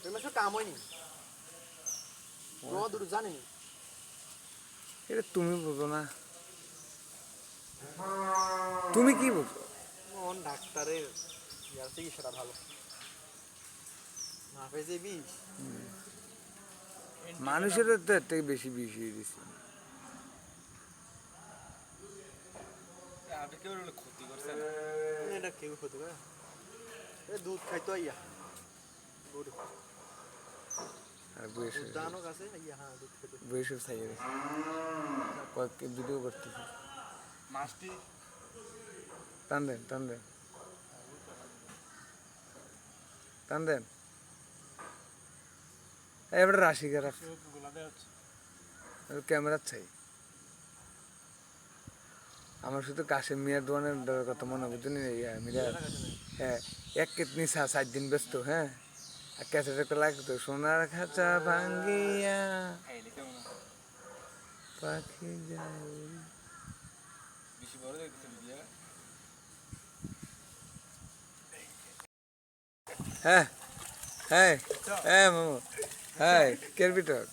ওই মাসে কাম হয়নি রোদ দূর জানেনি এটা তুমি বুঝো না তুমি কি বুঝো কোন ডাক্তারের ইয়ার চিকিৎসাটা ভালো না পেয়েছে বিষ মানুষের তো এর থেকে বেশি বিষ হয়ে দিচ্ছে এটা কেউ হতে পারে দুধ খাইতো ইয়া গরু আর বয়স দুধ দানো কাছে ইয়া হ্যাঁ দুধ খাইতো বয়স ছাই গেছে কয়েক ভিডিও করতেছে মাছটি টান দেন টান দেন টান দেন এবার রাশি খারাপ ক্যামেরার চাই আমার শুধু কাশেম মিয়ার দোকানের কথা মনে বুঝুনি হ্যাঁ এক কেতনি 7 দিন ব্যস্ত হ্যাঁ আর ক্যাসেট একটা লাগতো সোনার খাঁচা ভাঙ্গিয়া পাখি যায় হ্যাঁ হ্যাঁ হ্যাঁ মামু হ্যাঁ কেরবিটক